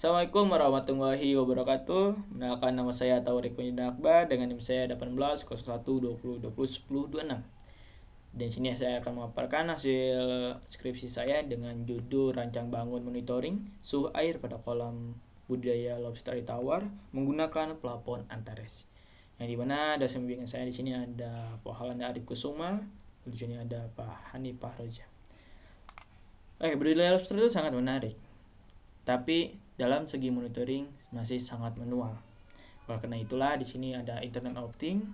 Assalamualaikum warahmatullahi wabarakatuh. Mengenalkan nama saya Taurik Akbar dengan NIM saya 180120201026. Dan sini saya akan memaparkan hasil skripsi saya dengan judul Rancang Bangun Monitoring Suhu Air pada Kolam Budidaya Lobster di Tawar menggunakan plafon Antares. Yang dimana dosen pembimbing saya di sini ada Pak Halanda Arif Kusuma, di sini ada Pak Hanifah Roja. Budidaya lobster itu sangat menarik, tapi dalam segi monitoring masih sangat manual. Oleh karena itulah di sini ada Internet of Things.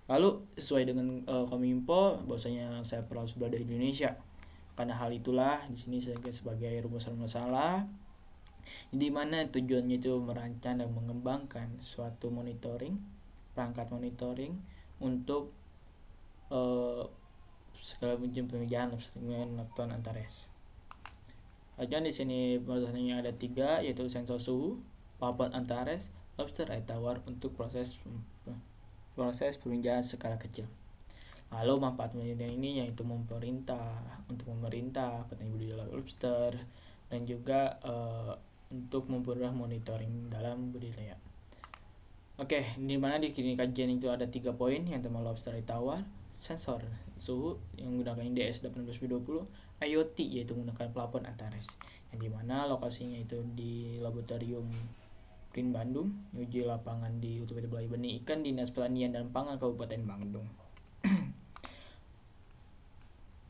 Lalu sesuai dengan Kominfo, bahwasanya saya perlu berada di Indonesia. Karena hal itulah di sini sebagai rumusan masalah, di mana tujuannya itu merancang dan mengembangkan suatu perangkat monitoring untuk segala macam pemijahan plafon Antares. Di sini prosesnya ada 3, yaitu sensor suhu, plafon Antares, lobster air tawar untuk proses peminjahan skala kecil. Lalu manfaat monitoring ini yaitu memerintah petani budidaya lobster dan juga untuk mempermudah monitoring dalam budidaya. Di mana di kajian itu ada 3 poin, yang pertama lobster air tawar, sensor suhu yang menggunakan IDS 1820, IoT yaitu menggunakan plafon Antares, yang dimana lokasinya itu di laboratorium BRIN Bandung, uji lapangan di UTBK Balai Benih Ikan Dinas Pertanian dan Pangan Kabupaten Bandung.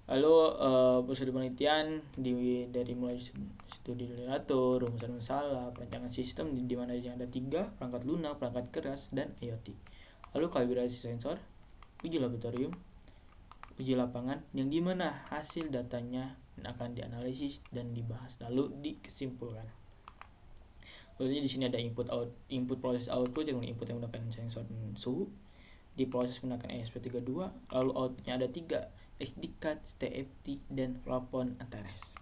Lalu prosedur penelitian dari mulai studi literatur, rumusan masalah, perancangan sistem di mana ada 3, perangkat lunak, perangkat keras, dan IoT. Lalu kalibrasi sensor, uji laboratorium, uji lapangan, yang dimana hasil datanya akan dianalisis dan dibahas lalu dikesimpulan. Lalu di sini ada input proses output yang menggunakan sensor suhu, diproses menggunakan ESP32, lalu outputnya ada 3, SD card, TFT, dan plafon Antares.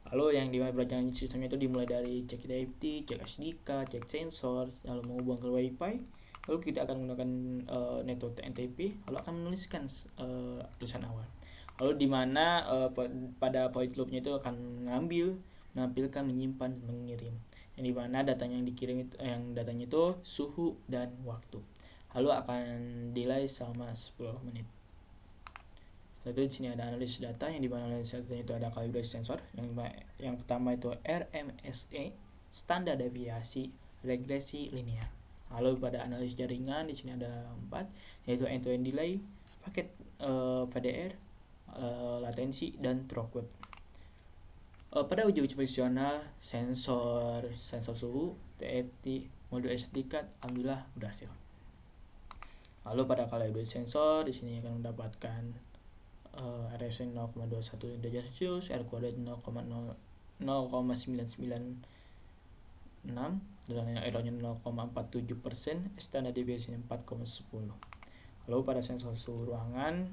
Lalu yang dimana perancangan sistemnya itu dimulai dari cek TFT, cek SD card, cek sensor, lalu menghubung ke Wi-Fi. Lalu kita akan menggunakan network NTP, lalu akan menuliskan tulisan awal. Lalu di mana pada void loop-nya itu akan menampilkan, menyimpan, mengirim. Yang di mana datanya yang dikirim datanya itu suhu dan waktu. Lalu akan delay selama 10 menit. Setelah itu di sini ada analisis data, yang di mana analisis datanya itu ada kalibrasi sensor. Yang pertama itu RMSE, standar deviasi regresi linear. Lalu pada analisis jaringan di sini ada 4, yaitu end-to-end delay, paket VDR, latensi, dan throughput. Pada uji posisional sensor suhu, TFT, modul SD card, alhamdulillah berhasil. Lalu pada kalibrasi sensor di sini akan mendapatkan RFC 0,21 derajat Celcius, R kuadrat 0,996 dan errornya 0,47%, standar deviation 4,10. Lalu pada sensor suhu ruangan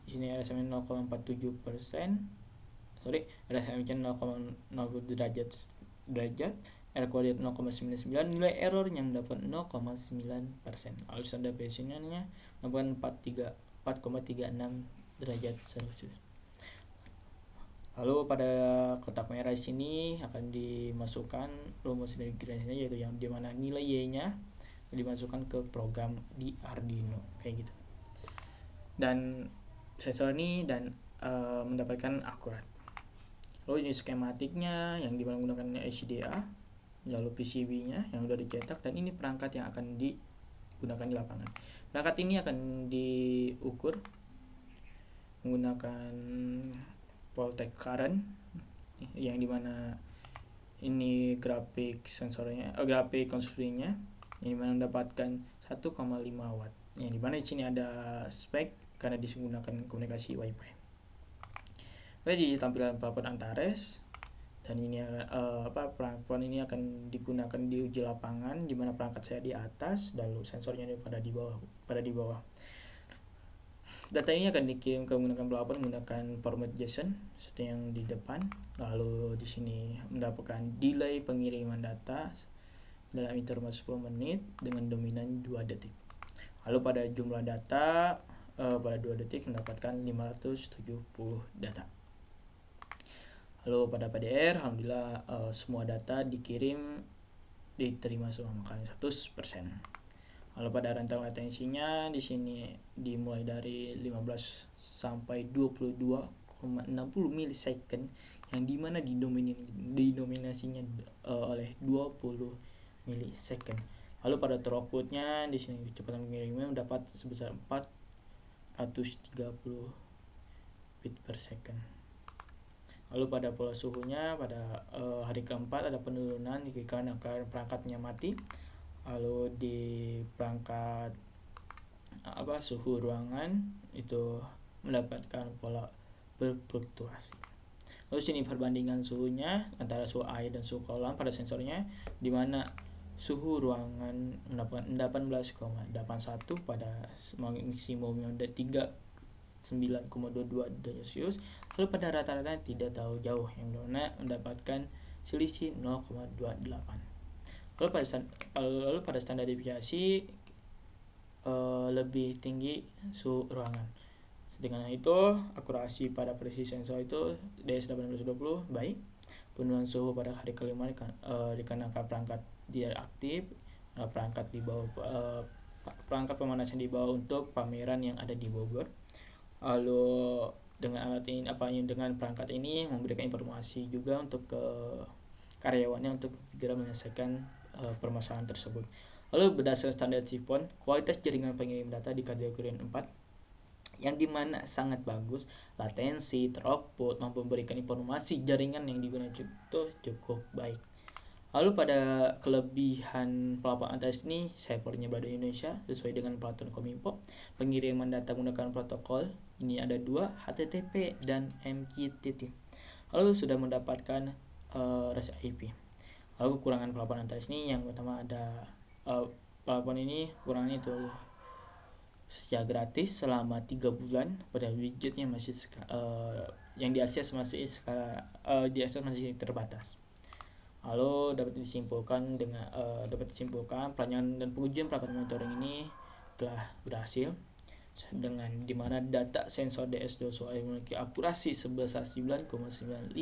di sini RSM 0,47%, RSM 0,0 derajat, R kuadrat 0,99, nilai errornya mendapat 0,9%. Lalu standar deviationnya mendapat 4,36 derajat Celcius. Lalu pada kotak merah di sini akan dimasukkan rumus dari gradasinya, yaitu yang dimana nilai Y-nya dimasukkan ke program di Arduino kayak gitu. Dan sensor ini mendapatkan akurat. Lalu ini skematiknya yang dimana menggunakan HDA, lalu PCB-nya yang sudah dicetak, dan ini perangkat yang akan digunakan di lapangan. Perangkat ini akan diukur menggunakan voltage current, yang dimana ini grafik sensornya, grafik konstruksinya, yang dimana mendapatkan 1,5 watt. Yang dimana di sini ada spek karena digunakan komunikasi Wi-Fi. Di tampilan plafon Antares, dan ini plafon ini akan digunakan di uji lapangan, di mana perangkat saya di atas, lalu sensornya pada di bawah. Data ini akan dikirim ke menggunakan plafon menggunakan format JSON seperti yang di depan. Lalu di sini mendapatkan delay pengiriman data dalam interval 10 menit dengan dominan 2 detik. Lalu pada jumlah data pada 2 detik mendapatkan 570 data. Lalu pada PDR, alhamdulillah semua data diterima semua, makanya 100%. Lalu pada rentang latensinya di sini dimulai dari 15 sampai 22,60 milisecond, yang dimana didominasinya oleh 20 milisecond. Lalu pada throughputnya di sini kecepatan pengiriman dapat sebesar 430 bit per second. Lalu pada pola suhunya pada hari keempat ada penurunan dikarenakan perangkatnya mati. Lalu di perangkat suhu ruangan itu mendapatkan pola berfluktuasi. Lalu sini perbandingan suhunya antara suhu air dan suhu kolam pada sensornya, di mana suhu ruangan mendapatkan 18,81 pada maksimumnya 39,22 derajat Celcius. Lalu pada rata-rata tidak terlalu jauh, yang mana mendapatkan selisih 0,28. Lalu pada standar deviasi lebih tinggi suhu ruangan. Dengan itu akurasi pada presisi sensor itu DS1820 baik. Penurunan suhu pada hari kelima dikarenakan perangkat tidak aktif, perangkat pemanasan di bawah untuk pameran yang ada di Bogor. Lalu dengan alat ini dengan perangkat ini memberikan informasi juga untuk ke karyawannya untuk segera menyelesaikan permasalahan tersebut. Lalu berdasarkan standar sifon, kualitas jaringan pengirim data di kategori 4 yang dimana sangat bagus, latensi, throughput, mampu memberikan informasi jaringan yang digunakan itu cukup baik. Lalu pada kelebihan pelaporan atas ini, saya berada di Indonesia sesuai dengan peraturan Kominfo. Pengiriman data menggunakan protokol ini ada 2, HTTP dan MQTT. Lalu sudah mendapatkan REST IP. Lalu kekurangan pelaporan atas ini yang pertama ada pelaporan ini kurangnya itu secara gratis selama 3 bulan, pada widgetnya masih yang diakses masih terbatas. Lalu dapat disimpulkan pelanjangan dan pengujian perangkat monitoring ini telah berhasil, dengan dimana data sensor DS2SOI memiliki akurasi sebesar 9,95%,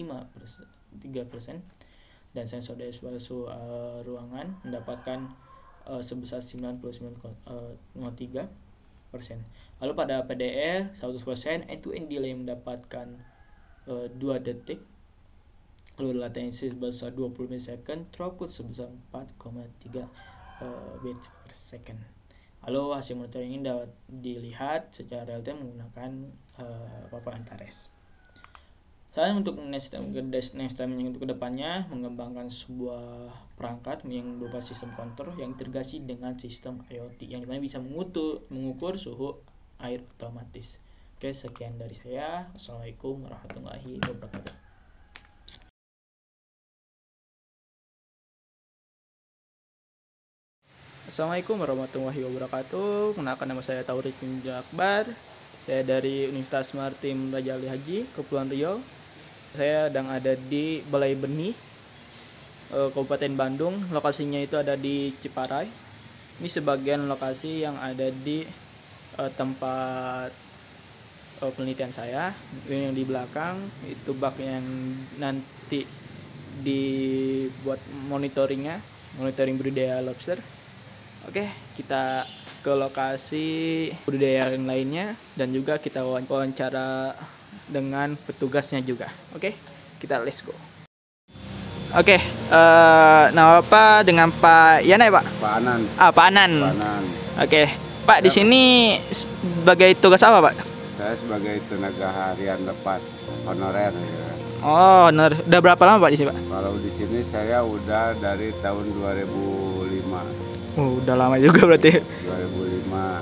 dan sensor DS2SO ruangan mendapatkan sebesar 99,3%. Lalu pada PDR 100% end-to-end delay mendapatkan 2 detik. Lalu latensi sebesar 20 milisecond, throughput sebesar 4,3 bit per second. Lalu hasil monitoring ini dapat dilihat secara real time menggunakan paparan Antares. Saya untuk next time yang untuk kedepannya mengembangkan sebuah perangkat yang berupa sistem kontrol yang integrasi dengan sistem IoT yang dimana bisa mengukur suhu air otomatis. Oke, sekian dari saya. Assalamualaikum warahmatullahi wabarakatuh. Assalamualaikum warahmatullahi wabarakatuh. Kenalkan, nama saya Taurik bin Akbar. Saya dari Universitas Maritim Raja Ali Haji, Kepulauan Riau. Saya sedang ada di Balai Benih, Kabupaten Bandung. Lokasinya itu ada di Ciparai. Ini sebagian lokasi yang ada di tempat penelitian saya. Yang di belakang itu bak yang nanti dibuat monitoring budidaya lobster. Oke, kita ke lokasi budidaya yang lainnya dan juga kita wawancara dengan petugasnya juga. Oke, kita let's go. Oke, nama apa dengan Pak Yana ya, Pak? Pak Anan. Pak Anan. Oke, Pak, di sini sebagai tugas apa, Pak? Saya sebagai tenaga harian lepas honorer. Oh, honorer. Udah berapa lama, Pak, di sini, Pak? Kalau di sini saya udah dari tahun 2005. Udah lama juga berarti. 2005.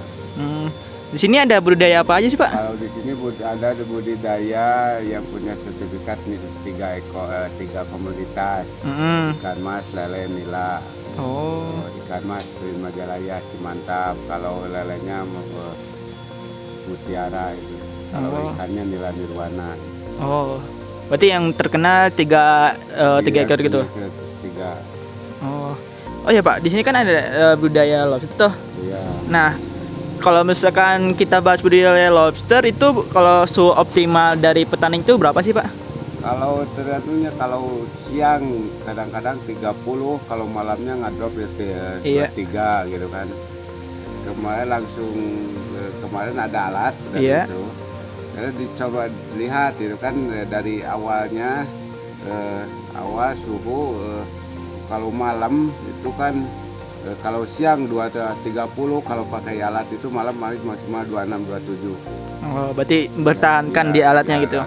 Di sini ada budidaya apa aja sih, Pak? Kalau di sini ada budidaya yang punya sertifikat nih 3 komoditas. Ikan mas, lele, nila. Ikan mas Majalaya, si mantap. Kalau lelenya mutiara itu. Kalau ikannya nila nirwana. Berarti yang terkenal 3 ekor gitu. 3. Oh ya, Pak, di sini kan ada budidaya lobster tuh. Iya. Nah, kalau misalkan kita bahas budidaya lobster itu, kalau suhu optimal dari petani itu berapa sih, Pak? Kalau tergantung kalau siang kadang-kadang 30, kalau malamnya ngedrop ya 23 gitu kan. Kemarin ada alat itu. Karena dicoba lihat itu kan dari awalnya awal suhu kalau malam itu kan kalau siang 30, kalau pakai alat itu malam cuma 26 27. Oh, berarti bertahankan di alatnya gitu.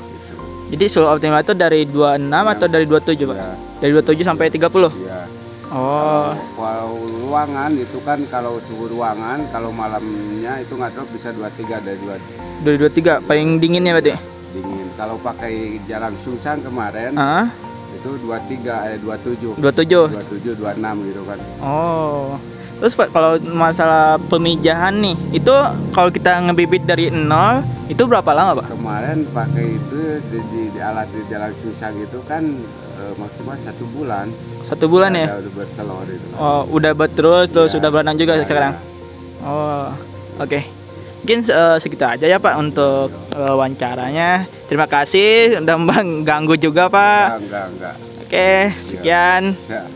Jadi suhu optimal itu dari 26 atau dari 27, Pak? Ya. Dari 27 sampai 30? Iya. Oh. Kalau ruangan itu kan kalau suhu ruangan kalau malamnya itu nggak drop bisa 23 dari 23 paling dinginnya berarti? Dingin. Kalau pakai jalan Sungsang kemarin itu 27 26 gitu kan. Oh. Terus Pak, kalau masalah pemijahan nih, itu kalau kita ngebibit dari 0 itu berapa lama, Pak? Kemarin pakai itu di alat di jalan Sungsang itu kan maksimal 1 bulan. 1 bulan ya? Udah bertelur itu. Oh, udah bertelur terus sudah beranak juga sekarang. Oh, oke. Mungkin segitu aja ya Pak untuk wawancaranya. Terima kasih udah mengganggu juga Pak. Enggak. Oke, sekian. Ya.